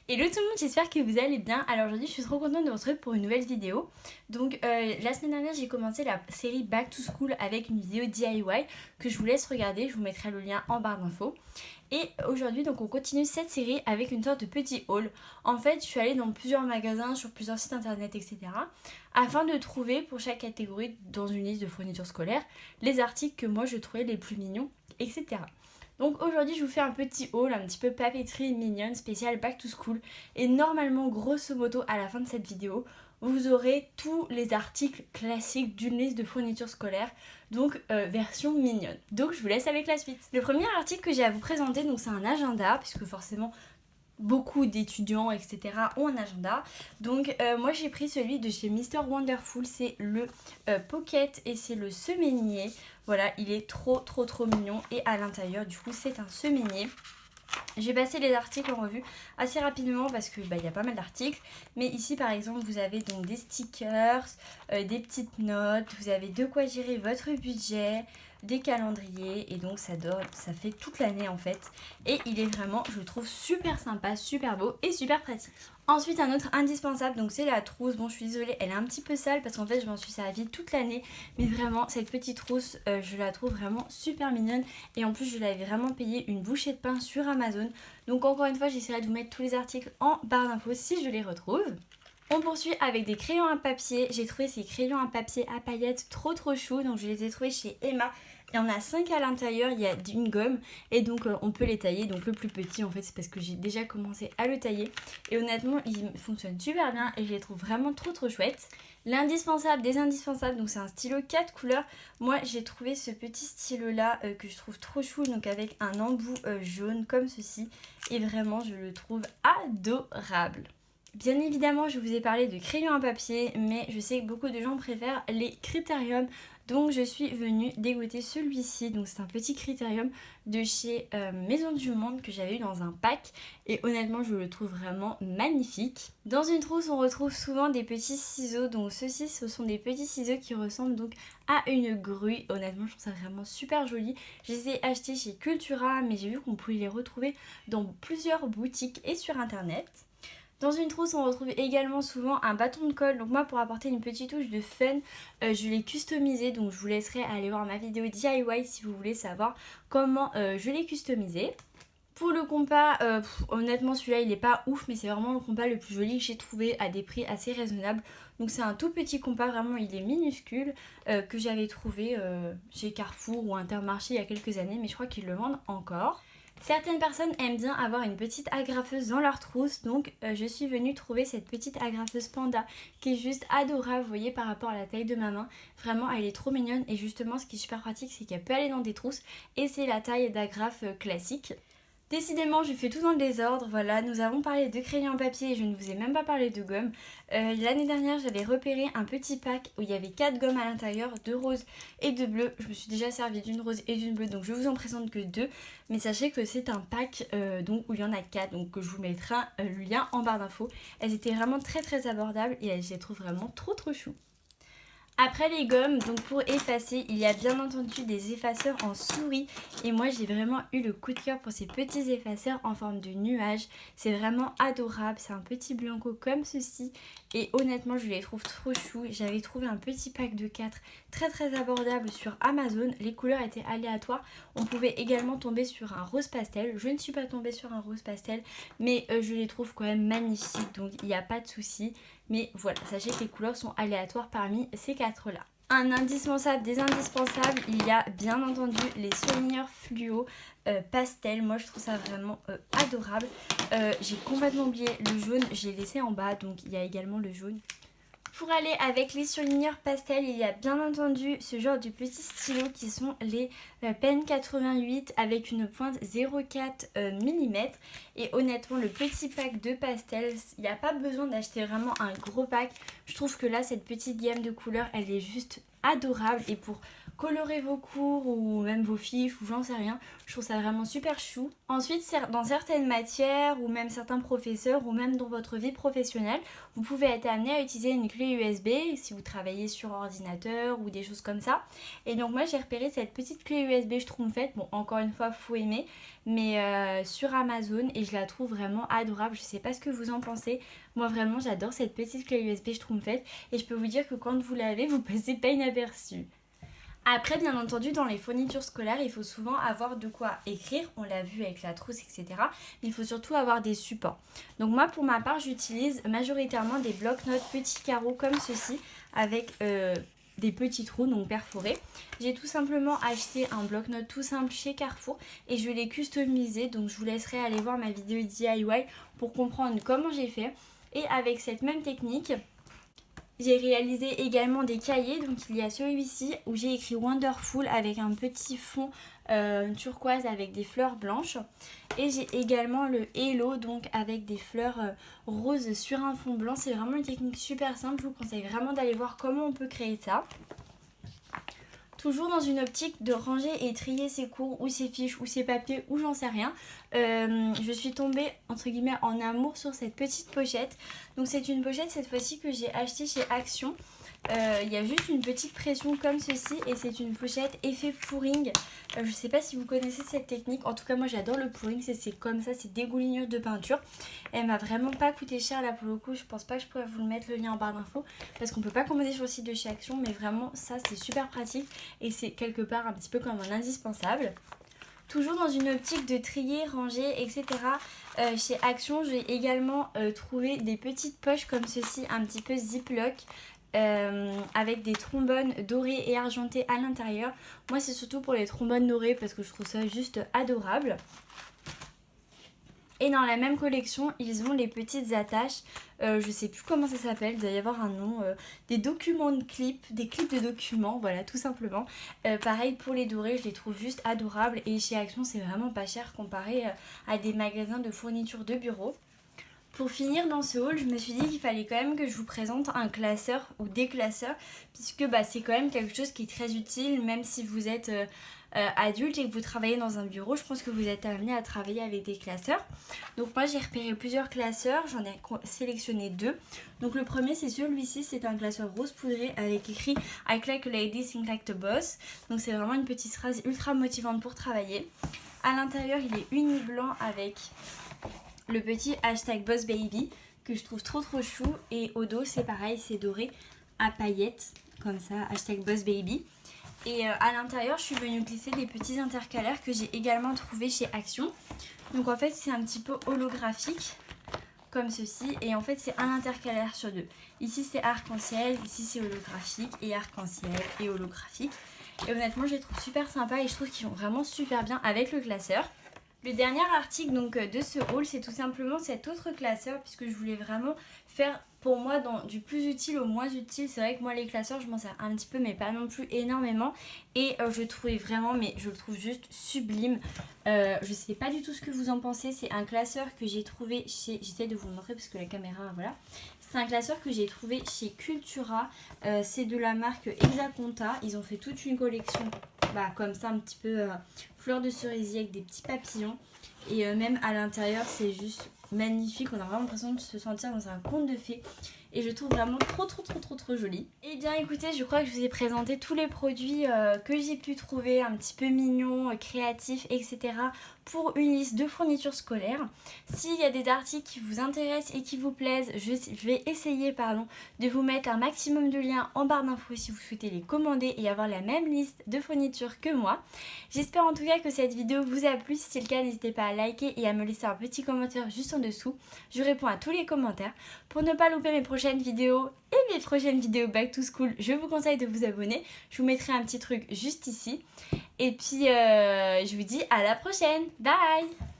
Hello tout le monde, j'espère que vous allez bien. Alors aujourd'hui je suis trop contente de vous retrouver pour une nouvelle vidéo. Donc la semaine dernière j'ai commencé la série Back to School avec une vidéo DIY que je vous laisse regarder, je vous mettrai le lien en barre d'infos. Et aujourd'hui donc on continue cette série avec une sorte de petit haul. En fait je suis allée dans plusieurs magasins, sur plusieurs sites internet etc. afin de trouver pour chaque catégorie dans une liste de fournitures scolaires les articles que moi je trouvais les plus mignons etc. Donc aujourd'hui je vous fais un petit haul un petit peu papeterie mignonne spécial back to school et normalement grosso modo à la fin de cette vidéo vous aurez tous les articles classiques d'une liste de fournitures scolaires, donc version mignonne. Donc je vous laisse avec la suite. Le premier article que j'ai à vous présenter donc c'est un agenda puisque forcément beaucoup d'étudiants etc ont un agenda. Donc moi j'ai pris celui de chez Mr Wonderful, c'est le Pocket et c'est le semainier. Voilà, il est trop mignon et à l'intérieur du coup c'est un semainier. J'ai passé les articles en revue assez rapidement parce que y a pas mal d'articles. Mais ici par exemple vous avez donc des stickers, des petites notes, vous avez de quoi gérer votre budget, des calendriers et donc ça fait toute l'année en fait. Et il est vraiment, je le trouve super sympa, super beau et super pratique. Ensuite un autre indispensable donc c'est la trousse. Bon je suis désolée, elle est un petit peu sale parce qu'en fait je m'en suis servie toute l'année. Mais vraiment cette petite trousse je la trouve vraiment super mignonne. Et en plus je l'avais vraiment payé une bouchée de pain sur Amazon. Donc encore une fois j'essaierai de vous mettre tous les articles en barre d'infos si je les retrouve. On poursuit avec des crayons à papier. J'ai trouvé ces crayons à papier à paillettes trop chou. Donc je les ai trouvés chez Emma. Il y en a 5 à l'intérieur, il y a une gomme et donc on peut les tailler. Donc le plus petit en fait c'est parce que j'ai déjà commencé à le tailler. Et honnêtement il fonctionne super bien et je les trouve vraiment trop chouettes. L'indispensable des indispensables, donc c'est un stylo 4 couleurs. Moi j'ai trouvé ce petit stylo là que je trouve trop chou, donc avec un embout jaune comme ceci. Et vraiment je le trouve adorable. Bien évidemment, je vous ai parlé de crayons à papier, mais je sais que beaucoup de gens préfèrent les critériums. Donc je suis venue dégoter celui-ci. Donc c'est un petit critérium de chez Maison du Monde que j'avais eu dans un pack. Et honnêtement, je le trouve vraiment magnifique. Dans une trousse, on retrouve souvent des petits ciseaux. Donc ceux-ci, ce sont des petits ciseaux qui ressemblent donc à une grue. Honnêtement, je trouve ça vraiment super joli. Je les ai achetés chez Cultura, mais j'ai vu qu'on pouvait les retrouver dans plusieurs boutiques et sur internet. Dans une trousse, on retrouve également souvent un bâton de colle. Donc moi, pour apporter une petite touche de fun, je l'ai customisé. Donc je vous laisserai aller voir ma vidéo DIY si vous voulez savoir comment je l'ai customisé. Pour le compas, honnêtement celui-là il est pas ouf, mais c'est vraiment le compas le plus joli que j'ai trouvé à des prix assez raisonnables. Donc c'est un tout petit compas, vraiment il est minuscule, que j'avais trouvé chez Carrefour ou Intermarché il y a quelques années, mais je crois qu'ils le vendent encore. Certaines personnes aiment bien avoir une petite agrafeuse dans leur trousse, donc je suis venue trouver cette petite agrafeuse panda qui est juste adorable, vous voyez, par rapport à la taille de ma main. Vraiment elle est trop mignonne et justement ce qui est super pratique c'est qu'elle peut aller dans des trousses et c'est la taille d'agrafe classique. Décidément, je fais tout dans le désordre. Voilà, nous avons parlé de crayons en papier et je ne vous ai même pas parlé de gomme. L'année dernière, j'avais repéré un petit pack où il y avait 4 gommes à l'intérieur, 2 roses et 2 bleues. Je me suis déjà servi d'une rose et d'une bleue, donc je vous en présente que 2. Mais sachez que c'est un pack donc, où il y en a 4, donc je vous mettrai le lien en barre d'infos. Elles étaient vraiment très abordables et je les trouve vraiment trop chou. Après les gommes, donc pour effacer, il y a bien entendu des effaceurs en souris. Et moi j'ai vraiment eu le coup de cœur pour ces petits effaceurs en forme de nuage. C'est vraiment adorable, c'est un petit blanco comme ceci. Et honnêtement je les trouve trop chou. J'avais trouvé un petit pack de 4 très abordable sur Amazon. Les couleurs étaient aléatoires. On pouvait également tomber sur un rose pastel. Je ne suis pas tombée sur un rose pastel, mais je les trouve quand même magnifiques. Donc il n'y a pas de souci. Mais voilà, sachez que les couleurs sont aléatoires parmi ces 4 là. Un indispensable des indispensables, il y a bien entendu les surligneurs fluo pastel. Moi je trouve ça vraiment adorable. J'ai complètement oublié le jaune, je l'ai laissé en bas, donc il y a également le jaune. Pour aller avec les surligneurs pastel, il y a bien entendu ce genre de petits stylos qui sont les Pen 88 avec une pointe 0,4 mm. Et honnêtement, le petit pack de pastel, il n'y a pas besoin d'acheter vraiment un gros pack. Je trouve que là, cette petite gamme de couleurs, elle est juste adorable. Et pour colorer vos cours ou même vos fiches ou j'en sais rien. Je trouve ça vraiment super chou. Ensuite, dans certaines matières ou même certains professeurs ou même dans votre vie professionnelle, vous pouvez être amené à utiliser une clé USB si vous travaillez sur ordinateur ou des choses comme ça. Et donc moi j'ai repéré cette petite clé USB Schtroumpfette, bon encore une fois faut aimer, mais sur Amazon et je la trouve vraiment adorable. Je sais pas ce que vous en pensez, moi vraiment j'adore cette petite clé USB Schtroumpfette et je peux vous dire que quand vous l'avez vous passez pas inaperçu. Après, bien entendu, dans les fournitures scolaires, il faut souvent avoir de quoi écrire. On l'a vu avec la trousse, etc. Mais il faut surtout avoir des supports. Donc moi, pour ma part, j'utilise majoritairement des blocs-notes petits carreaux comme ceci, avec des petits trous, donc perforés. J'ai tout simplement acheté un bloc-notes tout simple chez Carrefour et je l'ai customisé. Donc je vous laisserai aller voir ma vidéo DIY pour comprendre comment j'ai fait. Et avec cette même technique, j'ai réalisé également des cahiers, donc il y a celui-ci où j'ai écrit Wonderful avec un petit fond turquoise avec des fleurs blanches. Et j'ai également le Hello, donc avec des fleurs roses sur un fond blanc. C'est vraiment une technique super simple, je vous conseille vraiment d'aller voir comment on peut créer ça. Toujours dans une optique de ranger et trier ses cours ou ses fiches ou ses papiers ou j'en sais rien. Je suis tombée entre guillemets en amour sur cette petite pochette. Donc c'est une pochette cette fois-ci que j'ai achetée chez Action. Il y a juste une petite pression comme ceci et c'est une pochette effet pouring. Je sais pas si vous connaissez cette technique, en tout cas moi j'adore le pouring, c'est comme ça, c'est dégoulinure de peinture. Elle m'a vraiment pas coûté cher là pour le coup, je pense pas que je pourrais vous le mettre le lien en barre d'infos parce qu'on peut pas commander sur le site de chez Action, mais vraiment ça c'est super pratique et c'est quelque part un petit peu comme un indispensable. Toujours dans une optique de trier, ranger, etc. Chez Action, j'ai également trouvé des petites poches comme ceci, un petit peu ziploc. Avec des trombones dorés et argentés à l'intérieur. Moi c'est surtout pour les trombones dorés parce que je trouve ça juste adorable. Et dans la même collection ils ont les petites attaches, je sais plus comment ça s'appelle, il doit y avoir un nom, des documents de clips, des clips de documents, voilà tout simplement. Pareil pour les dorés, je les trouve juste adorables et chez Action c'est vraiment pas cher comparé à des magasins de fournitures de bureau. Pour finir dans ce haul, je me suis dit qu'il fallait quand même que je vous présente un classeur ou des classeurs puisque c'est quand même quelque chose qui est très utile même si vous êtes adulte et que vous travaillez dans un bureau. Je pense que vous êtes amené à travailler avec des classeurs. Donc moi j'ai repéré plusieurs classeurs, j'en ai sélectionné deux. Donc le premier c'est celui-ci, c'est un classeur rose poudré avec écrit I like a lady, think like the boss. Donc c'est vraiment une petite phrase ultra motivante pour travailler. À l'intérieur il est uni blanc avec le petit hashtag Boss Baby que je trouve trop chou et au dos c'est pareil, c'est doré à paillettes comme ça, hashtag Boss Baby. Et à l'intérieur je suis venue glisser des petits intercalaires que j'ai également trouvé chez Action. Donc en fait c'est un petit peu holographique comme ceci et en fait c'est un intercalaire sur deux. Ici c'est arc-en-ciel, ici c'est holographique et arc-en-ciel et holographique. Et honnêtement je les trouve super sympas et je trouve qu'ils vont vraiment super bien avec le classeur. Le dernier article donc de ce haul c'est tout simplement cet autre classeur puisque je voulais vraiment faire pour moi du plus utile au moins utile. C'est vrai que moi les classeurs je m'en sers un petit peu mais pas non plus énormément et je le trouvais vraiment, mais je le trouve juste sublime. Je sais pas du tout ce que vous en pensez. C'est un classeur que j'ai trouvé chez, j'essaie de vous le montrer parce que la caméra voilà. C'est un classeur que j'ai trouvé chez Cultura, c'est de la marque Hexaconta. Ils ont fait toute une collection comme ça un petit peu fleurs de cerisier avec des petits papillons et même à l'intérieur c'est juste magnifique, on a vraiment l'impression de se sentir dans un conte de fées et je trouve vraiment trop joli. Et bien écoutez, je crois que je vous ai présenté tous les produits que j'ai pu trouver un petit peu mignons, créatifs, etc. pour une liste de fournitures scolaires. S'il y a des articles qui vous intéressent et qui vous plaisent, je vais essayer de vous mettre un maximum de liens en barre d'infos si vous souhaitez les commander et avoir la même liste de fournitures que moi. J'espère en tout cas que cette vidéo vous a plu. Si c'est le cas, n'hésitez pas à liker et à me laisser un petit commentaire juste en dessous. Je réponds à tous les commentaires. Pour ne pas louper mes prochaines vidéos et mes prochaines vidéos Back to School, je vous conseille de vous abonner. Je vous mettrai un petit truc juste ici. Et puis je vous dis à la prochaine. Bye!